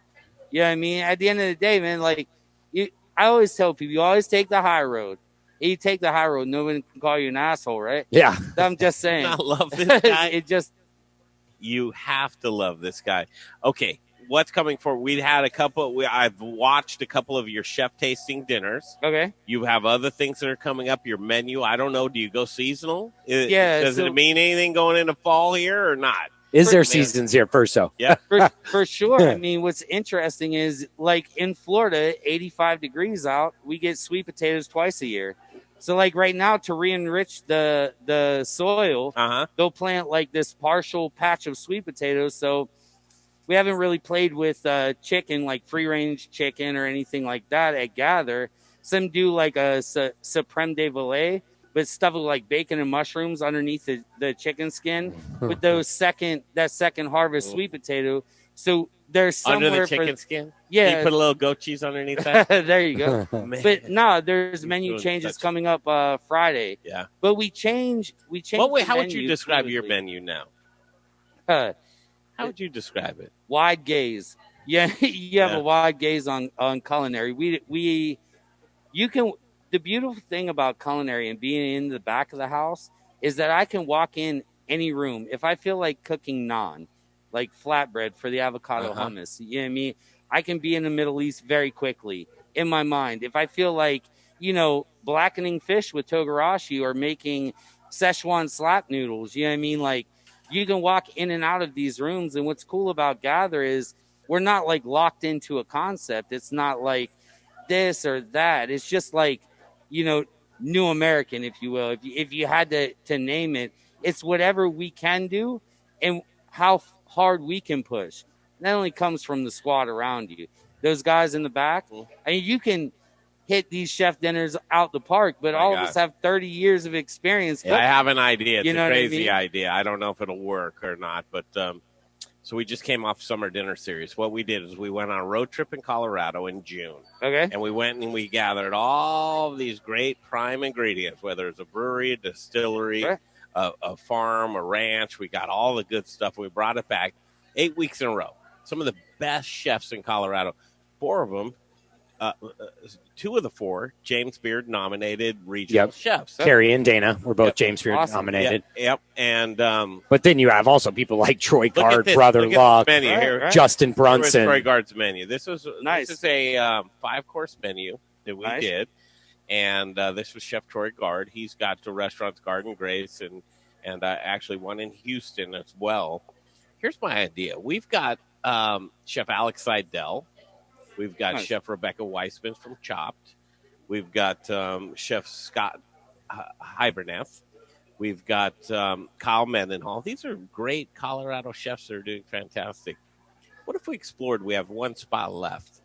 Yeah, at the end of the day, man, like I always tell people, you always take the high road. You take the high road, no one can call you an asshole, right? Yeah. I'm just saying. I love this guy. You have to love this guy. Okay, what's coming forward? We had a couple. I've watched a couple of your chef tasting dinners. Okay. You have other things that are coming up. Your menu. I don't know. Do you go seasonal? Yeah. Does it mean anything going into fall here or not? Is there seasons here first? So yeah, for sure. I mean, what's interesting is like in Florida, 85 degrees out, we get sweet potatoes twice a year. So like right now, to re-enrich the soil, they'll plant like this partial patch of sweet potatoes. So we haven't really played with chicken, like free range chicken or anything like that at Gather. Some do like a supreme de valet, but stuff with like bacon and mushrooms underneath the chicken skin with those second harvest sweet potato. So there's somewhere under the chicken skin. Yeah, you put a little goat cheese underneath that. There you go. But no, there's menu changes coming up Friday. Yeah, but we change. Well, wait, how would you describe your menu now? How would you describe it? Wide gaze. Yeah, you have a wide gaze on culinary. You can. The beautiful thing about culinary and being in the back of the house is that I can walk in any room if I feel like cooking naan, like flatbread for the avocado hummus. You know what I mean? I can be in the Middle East very quickly in my mind. If I feel like, blackening fish with togarashi or making Szechuan slap noodles, you know what I mean? Like, you can walk in and out of these rooms. And what's cool about Gather is we're not like locked into a concept. It's not like this or that. It's just like, New American, if you will. If you had to name it, it's whatever we can do and how hard we can push. That only comes from the squad around you. Those guys in the back, I mean, you can hit these chef dinners out the park, but all of us have 30 years of experience. Yeah, I have an idea. It's a crazy I mean? idea. I don't know if it'll work or not, but so we just came off summer dinner series. What we did is we went on a road trip in Colorado in June. Okay. And we went and we gathered all of these great prime ingredients, whether it's a brewery, a distillery, a farm, a ranch. We got all the good stuff. We brought it back 8 weeks in a row. Some of the best chefs in Colorado. 4 of them, 2 of the 4, James Beard nominated regional chefs. Carrie and Dana were both James Beard nominated. Yep. And but then you have also people like Troy Gard, Brother Luck, Justin Brunson. Troy Gard's menu. This was nice. This is a 5-course menu that we did, and this was Chef Troy Gard. He's got the restaurants Garden Grace and actually one in Houston as well. Here's my idea. We've got Chef Alex Seidel. We've got Chef Rebecca Weissman from Chopped. We've got Chef Scott Hiberneth. We've got Kyle Mendenhall. These are great Colorado chefs that are doing fantastic. What if we explored? We have 1 spot left.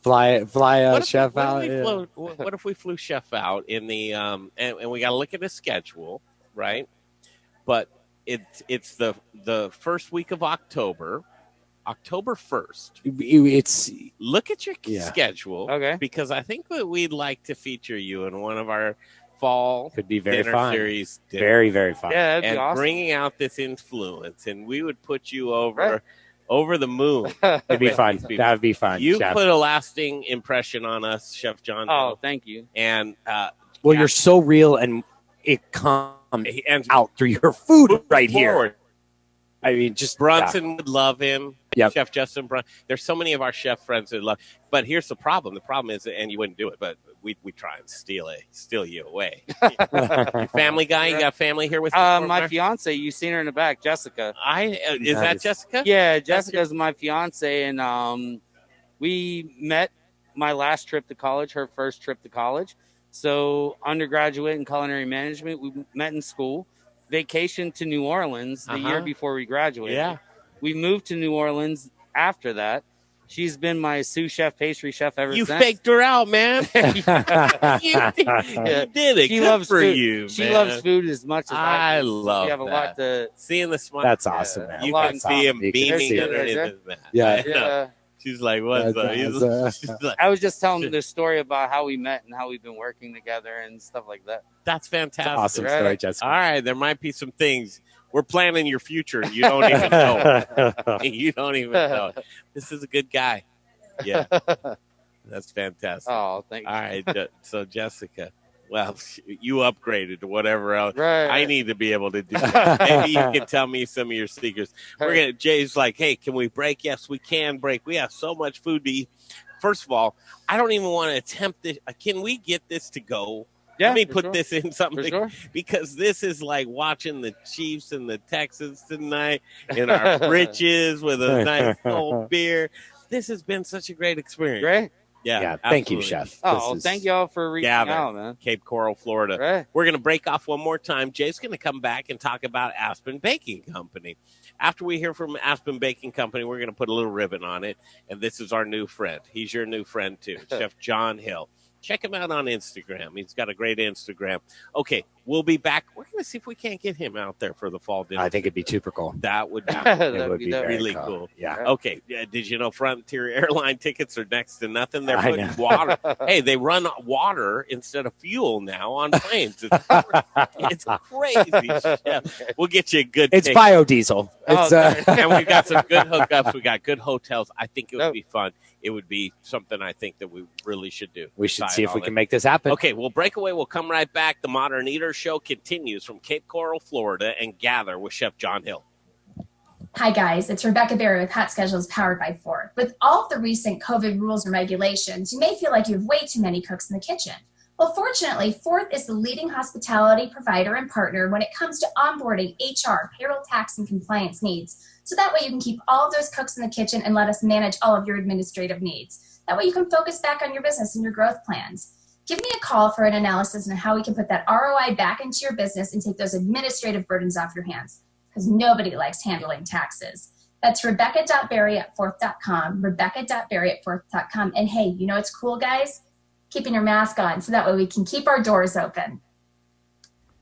fly a chef out. What if we flew chef out in the and we got to look at his schedule, right? But it's the first week of October 1st. It's look at your schedule, because I think that we'd like to feature you in one of our fall could be very dinner fun. Series dinners. Very, very fun. Yeah, that'd be and awesome. Bringing out this influence, and we would put you over the moon. It'd be fun. That would be fun. You Chef. put a lasting impression on us, Chef John. Oh, thank you. And you're so real, and it comes out through your food right here. I mean, just Brunson would love him. Yep. Chef Justin Brunson. There's so many of our chef friends that love. But here's the problem. The problem is, and you wouldn't do it, but we try and steal you away. Your family guy. You got family here with you? My fiance. You seen her in the back, Jessica. Is that Jessica? Yeah, Jessica's my fiance, and we met my last trip to college. Her first trip to college. So undergraduate in culinary management. We met in school. Vacation to New Orleans the year before we graduated. Yeah. We moved to New Orleans after that. She's been my sous chef, pastry chef ever since. You faked her out, man. You did it. She Good loves for food. you, She man. loves food as much as I do. love We have a lot to seeing the smile. That's awesome, man. You That's can see him awesome. beaming underneath his mask. Yeah. I know. She's like, what's up? She's like, I was just telling the story about how we met and how we've been working together and stuff like that. that's fantastic. Awesome story, Jessica. All right, there might be some things. We're planning your future. You don't even know. You don't even know. This is a good guy. Yeah. That's fantastic. Oh, thank you. All right. So, Jessica, Well, you upgraded to whatever else. Right. I need to be able to do that. Maybe you can tell me some of your secrets. Jay's like, hey, can we break? Yes, we can break. We have so much food to eat. First of all, I don't even want to attempt this. Can we get this to go? Yeah, Let me put this in something sure. because this is like watching the Chiefs and the Texans tonight in our britches with a nice cold beer. This has been such a great experience. Great. Yeah. Thank you, Chef. Thank y'all for reaching out, man. Cape Coral, Florida. Right. We're going to break off one more time. Jay's going to come back and talk about Aspen Baking Company. After we hear from Aspen Baking Company, we're going to put a little ribbon on it. And this is our new friend. He's your new friend, too, Chef John Hill. Check him out on Instagram. He's got a great Instagram. Okay, we'll be back. We're going to see if we can't get him out there for the fall dinner. I think it'd be super cool. That would be, It would be really very cool. Yeah. Okay. Did you know Frontier Airline tickets are next to nothing? They're putting water. Hey, they run water instead of fuel now on planes. It's crazy. Yeah. We'll get you a good It's ticket. biodiesel. It's, And we've got some good hookups. We got good hotels. I think it would be fun. It would be something I think that we really should do. We should see if we can make this happen. Okay, we'll break away. We'll come right back. The Modern Eater Show continues from Cape Coral, Florida, and gather with Chef John Hill. Hi, guys. It's Rebecca Berry with HotSchedules powered by Ford. With all of the recent COVID rules and regulations, you may feel like you have way too many cooks in the kitchen. Well, fortunately, Ford is the leading hospitality provider and partner when it comes to onboarding HR, payroll, tax, and compliance needs. So that way you can keep all of those cooks in the kitchen and let us manage all of your administrative needs. That way you can focus back on your business and your growth plans. Give me a call for an analysis on how we can put that ROI back into your business and take those administrative burdens off your hands, because nobody likes handling taxes. That's rebecca.berry@forth.com, rebecca.berry@forth.com. And hey, you know what's cool, guys? Keeping your mask on so that way we can keep our doors open.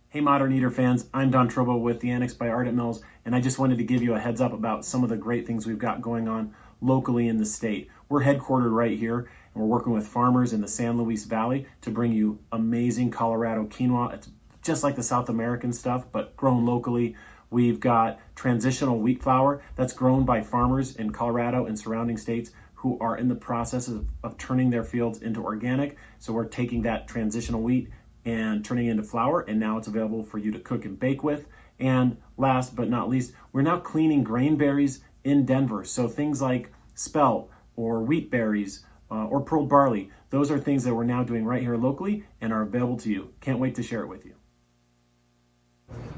Hey, Modern Eater fans, I'm Don Trobo with the Annex by Ardent Mills, and I just wanted to give you a heads up about some of the great things we've got going on locally in the state. We're headquartered right here, and we're working with farmers in the San Luis Valley to bring you amazing Colorado quinoa. It's just like the South American stuff, but grown locally. We've got transitional wheat flour that's grown by farmers in Colorado and surrounding states who are in the process of turning their fields into organic. So we're taking that transitional wheat and turning it into flour, and now it's available for you to cook and bake with. And last but not least, we're now cleaning grain berries in Denver. So things like spelt or wheat berries or pearl barley, those are things that we're now doing right here locally and are available to you. Can't wait to share it with you.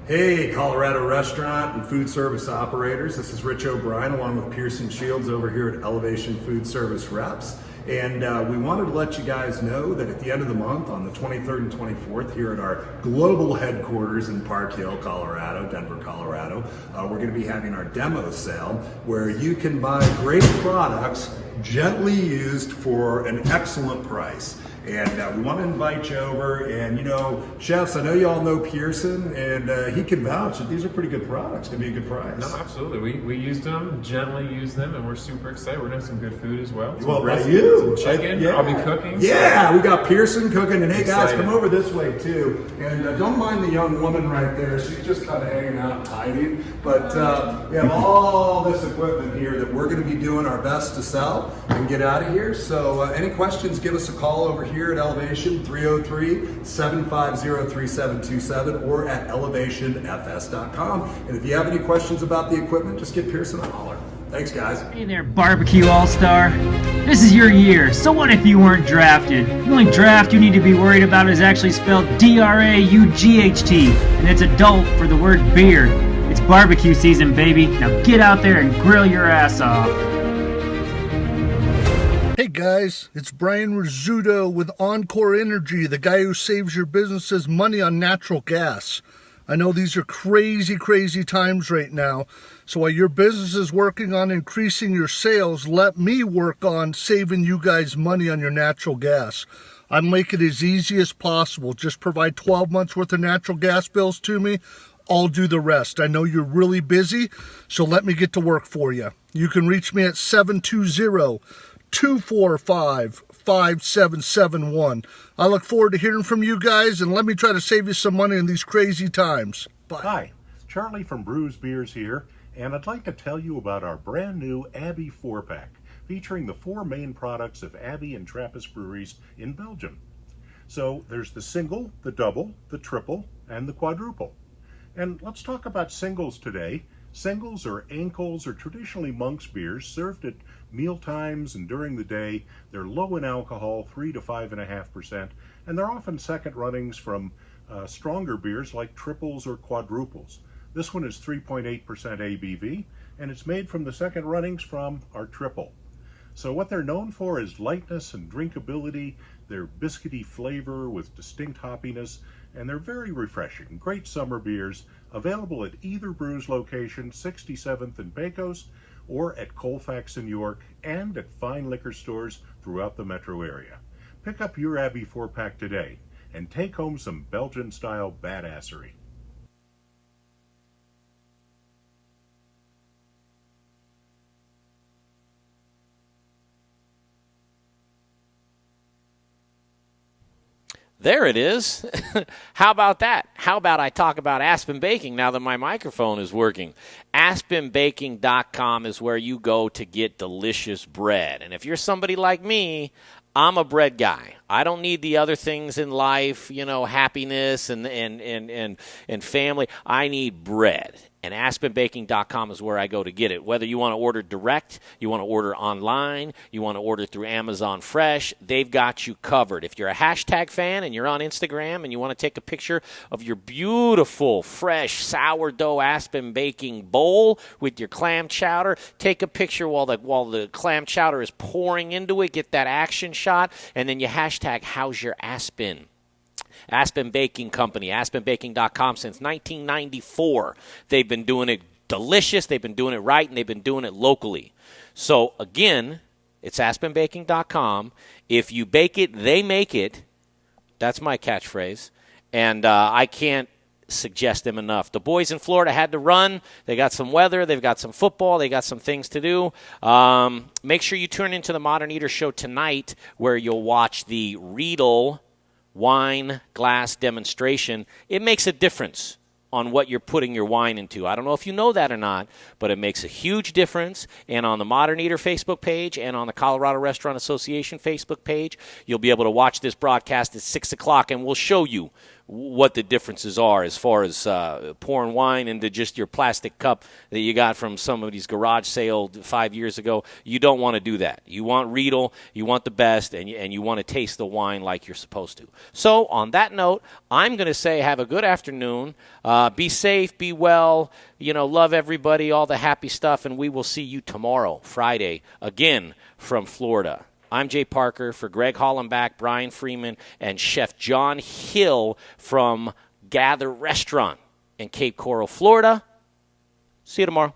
Hey, Colorado restaurant and food service operators. This is Rich O'Brien along with Pearson Shields over here at Elevation Food Service Reps. And we wanted to let you guys know that at the end of the month, on the 23rd and 24th, here at our global headquarters in Park Hill, Colorado, Denver, Colorado, we're going to be having our demo sale where you can buy great products gently used for an excellent price. And we want to invite you over, and you know, chefs, I know you all know Pearson, and he can vouch that these are pretty good products. Going to be a good price. No, absolutely. We used them, gently used them, and we're super excited. We're doing some good food as well. Well, by you. Some chicken. Yeah. I'll be cooking. Yeah, we got Pearson cooking, and hey guys, Excited. come over this way too. And don't mind the young woman right there. She's just kind of hanging out and hiding. But we have all this equipment here that we're going to be doing our best to sell and get out of here. So any questions, give us a call over here at Elevation, 303-750-3727 or at elevationfs.com. And if you have any questions about the equipment, just give Pearson a holler. Thanks, guys. Hey there, Barbecue All-Star. This is your year, so what if you weren't drafted? The only draft you need to be worried about is actually spelled D-R-A-U-G-H-T, and it's adult for the word beer. It's barbecue season, baby. Now get out there and grill your ass off. Hey guys, it's Brian Rizzuto with Encore Energy, the guy who saves your businesses money on natural gas. I know these are crazy, crazy times right now, so while your business is working on increasing your sales, let me work on saving you guys money on your natural gas. I'll make it as easy as possible. Just provide 12 months worth of natural gas bills to me. I'll do the rest. I know you're really busy, so let me get to work for you. You can reach me at 720-245-5771. I look forward to hearing from you guys, and let me try to save you some money in these crazy times. Bye. Hi, Charlie from Brews Beers here, and I'd like to tell you about our brand new Abbey 4-pack, featuring the 4 main products of Abbey and Trappist breweries in Belgium. So there's the single, the double, the triple, and the quadruple. And let's talk about singles today. Singles or ankles are traditionally monk's beers served at meal times and during the day. They're low in alcohol, 3 to 5.5%, and they're often second runnings from stronger beers like triples or quadruples. This one is 3.8% ABV, and it's made from the second runnings from our triple. So what they're known for is lightness and drinkability. They're biscuity flavor with distinct hoppiness, and they're very refreshing. Great summer beers, available at either Brews location, 67th and Pecos, or at Colfax in York, and at fine liquor stores throughout the metro area. Pick up your Abbey 4-pack today and take home some Belgian-style badassery. There it is. How about that? How about I talk about Aspen Baking now that my microphone is working? AspenBaking.com is where you go to get delicious bread. And if you're somebody like me, I'm a bread guy. I don't need the other things in life, you know, happiness and family. I need bread. And AspenBaking.com is where I go to get it. Whether you want to order direct, you want to order online, you want to order through Amazon Fresh, they've got you covered. If you're a hashtag fan and you're on Instagram and you want to take a picture of your beautiful, fresh sourdough Aspen Baking bowl with your clam chowder, take a picture while the clam chowder is pouring into it, get that action shot, and then you hashtag how's your Aspen. Aspen Baking Company, aspenbaking.com since 1994. They've been doing it delicious, they've been doing it right, and they've been doing it locally. So, again, it's aspenbaking.com. If you bake it, they make it. That's my catchphrase. And I can't suggest them enough. The boys in Florida had to run. They got some weather. They've got some football. They got some things to do. Make sure you tune into the Modern Eater Show tonight where you'll watch the Riedel wine glass demonstration. It makes a difference on what you're putting your wine into. I don't know if you know that or not, but it makes a huge difference. And on the Modern Eater Facebook page and on the Colorado Restaurant Association Facebook page, you'll be able to watch this broadcast at 6 o'clock, and we'll show you what the differences are as far as pouring wine into just your plastic cup that you got from somebody's garage sale 5 years ago. You don't want to do that. You want Riedel, you want the best, and you want to taste the wine like you're supposed to. So on that note, I'm going to say have a good afternoon. Be safe, be well, love everybody, all the happy stuff, and we will see you tomorrow, Friday, again from Florida. I'm Jay Parker for Greg Hollenbach, Brian Freeman, and Chef John Hill from Gather Restaurant in Cape Coral, Florida. See you tomorrow.